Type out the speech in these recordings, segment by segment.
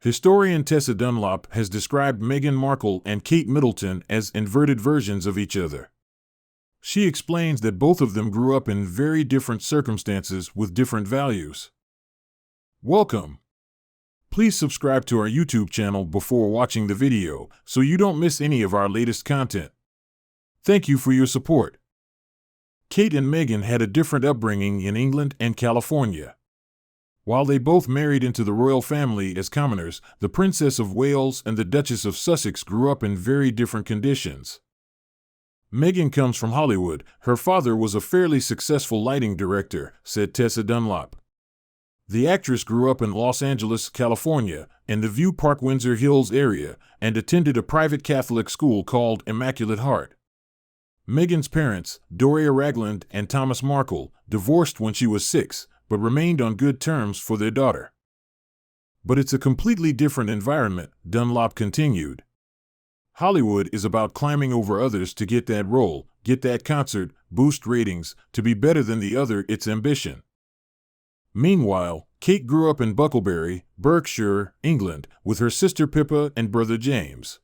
Historian Tessa Dunlop has described Meghan Markle and Kate Middleton as inverted versions of each other. She explains that both of them grew up in very different circumstances with different values. Welcome! Please subscribe to our YouTube channel before watching the video so you don't miss any of our latest content. Thank you for your support. Kate and Meghan had a different upbringing in England and California. While they both married into the royal family as commoners, the Princess of Wales and the Duchess of Sussex grew up in very different conditions. Meghan comes from Hollywood. Her father was a fairly successful lighting director, said Tessa Dunlop. The actress grew up in Los Angeles, California, in the View Park Windsor Hills area, and attended a private Catholic school called Immaculate Heart. Meghan's parents, Doria Ragland and Thomas Markle, divorced when she was 6, but remained on good terms for their daughter. But it's a completely different environment, Dunlop continued. Hollywood is about climbing over others to get that role, get that concert, boost ratings, to be better than the other. It's ambition. Meanwhile, Kate grew up in Bucklebury, Berkshire, England, with her sister Pippa and brother James.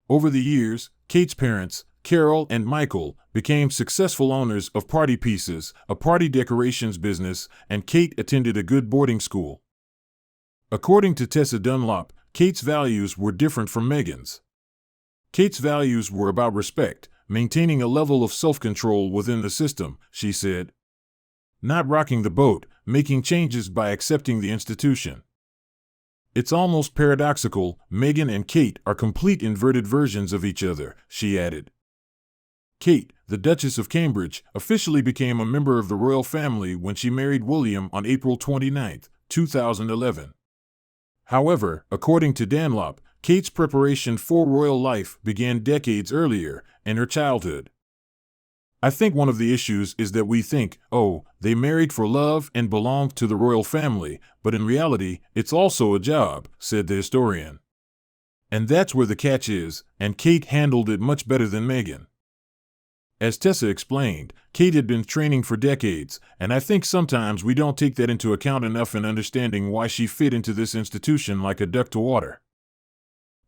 Over the years, Kate's parents, Carol and Michael, became successful owners of Party Pieces, a party decorations business, and Kate attended a good boarding school. According to Tessa Dunlop, Kate's values were different from Meghan's. Kate's values were about respect, maintaining a level of self-control within the system, she said. Not rocking the boat, making changes by accepting the institution. It's almost paradoxical. Meghan and Kate are complete inverted versions of each other, she added. Kate, the Duchess of Cambridge, officially became a member of the royal family when she married William on April 29, 2011. However, according to Dunlop, Kate's preparation for royal life began decades earlier, in her childhood. I think one of the issues is that we think, oh, they married for love and belonged to the royal family, but in reality, it's also a job, said the historian. And that's where the catch is, and Kate handled it much better than Meghan. As Tessa explained, Kate had been training for decades, and I think sometimes we don't take that into account enough in understanding why she fit into this institution like a duck to water.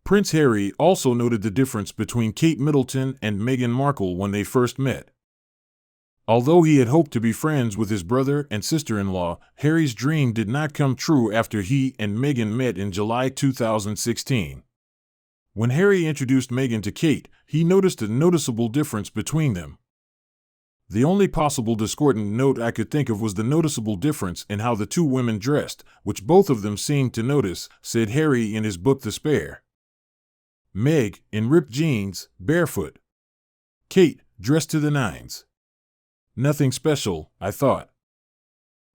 Prince Harry also noted the difference between Kate Middleton and Meghan Markle when they first met. Although he had hoped to be friends with his brother and sister-in-law, Harry's dream did not come true after he and Meghan met in July 2016. When Harry introduced Meghan to Kate, he noticed a noticeable difference between them. The only possible discordant note I could think of was the noticeable difference in how the two women dressed, which both of them seemed to notice, said Harry in his book The Spare. Meg, in ripped jeans, barefoot. Kate, dressed to the nines. Nothing special, I thought.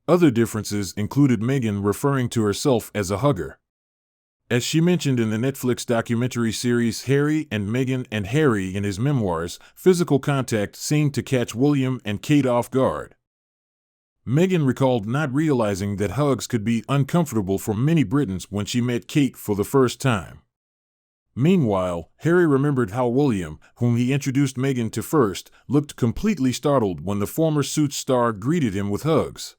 Other differences included Meghan referring to herself as a hugger. As she mentioned in the Netflix documentary series Harry and Meghan and Harry in his memoirs, physical contact seemed to catch William and Kate off guard. Meghan recalled not realizing that hugs could be uncomfortable for many Britons when she met Kate for the first time. Meanwhile, Harry remembered how William, whom he introduced Meghan to first, looked completely startled when the former Suits star greeted him with hugs.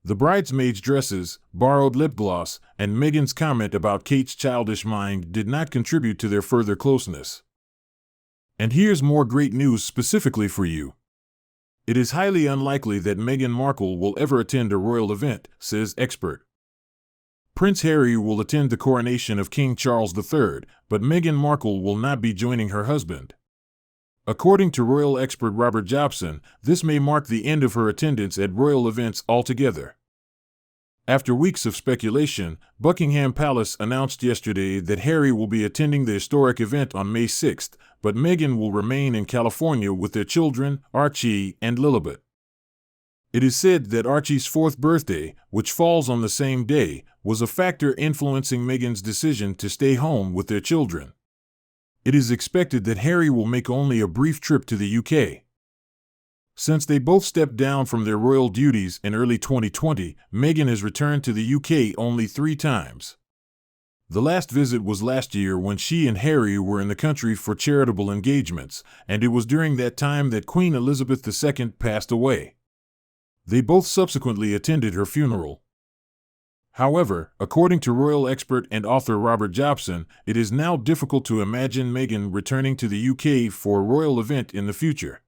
The bridesmaids' dresses, borrowed lip gloss, and Meghan's comment about Kate's childish mind did not contribute to their further closeness. And here's more great news specifically for you. It is highly unlikely that Meghan Markle will ever attend a royal event, says expert. Prince Harry will attend the coronation of King Charles III, but Meghan Markle will not be joining her husband. According to royal expert Robert Jobson, this may mark the end of her attendance at royal events altogether. After weeks of speculation, Buckingham Palace announced yesterday that Harry will be attending the historic event on May 6, but Meghan will remain in California with their children, Archie and Lilibet. It is said that Archie's 4th birthday, which falls on the same day, was a factor influencing Meghan's decision to stay home with their children. It is expected that Harry will make only a brief trip to the UK. Since they both stepped down from their royal duties in early 2020, Meghan has returned to the UK only 3 times. The last visit was last year when she and Harry were in the country for charitable engagements, and it was during that time that Queen Elizabeth II passed away. They both subsequently attended her funeral. However, according to royal expert and author Robert Jobson, it is now difficult to imagine Meghan returning to the UK for a royal event in the future.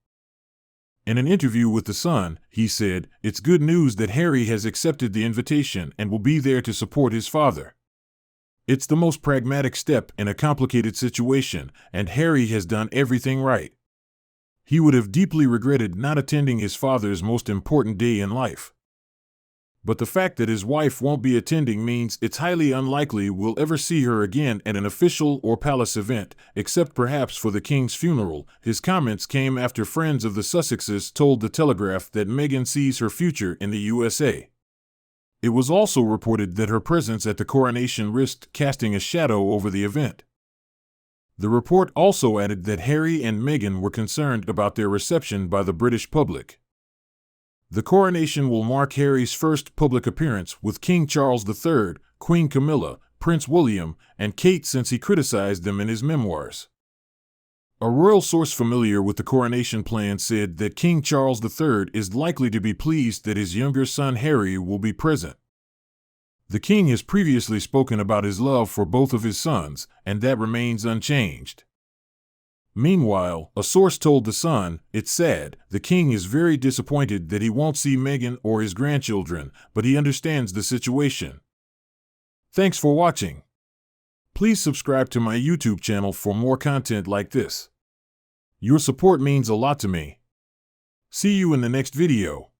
In an interview with The Sun, he said, "It's good news that Harry has accepted the invitation and will be there to support his father. It's the most pragmatic step in a complicated situation, and Harry has done everything right. He would have deeply regretted not attending his father's most important day in life. But the fact that his wife won't be attending means it's highly unlikely we'll ever see her again at an official or palace event, except perhaps for the King's funeral." His comments came after friends of the Sussexes told The Telegraph that Meghan sees her future in the USA. It was also reported that her presence at the coronation risked casting a shadow over the event. The report also added that Harry and Meghan were concerned about their reception by the British public. The coronation will mark Harry's first public appearance with King Charles III, Queen Camilla, Prince William, and Kate since he criticized them in his memoirs. A royal source familiar with the coronation plan said that King Charles III is likely to be pleased that his younger son Harry will be present. The king has previously spoken about his love for both of his sons, and that remains unchanged. Meanwhile, a source told The Sun, "It's sad, the king is very disappointed that he won't see Meghan or his grandchildren, but he understands the situation." Thanks for watching. Please subscribe to my YouTube channel for more content like this. Your support means a lot to me. See you in the next video.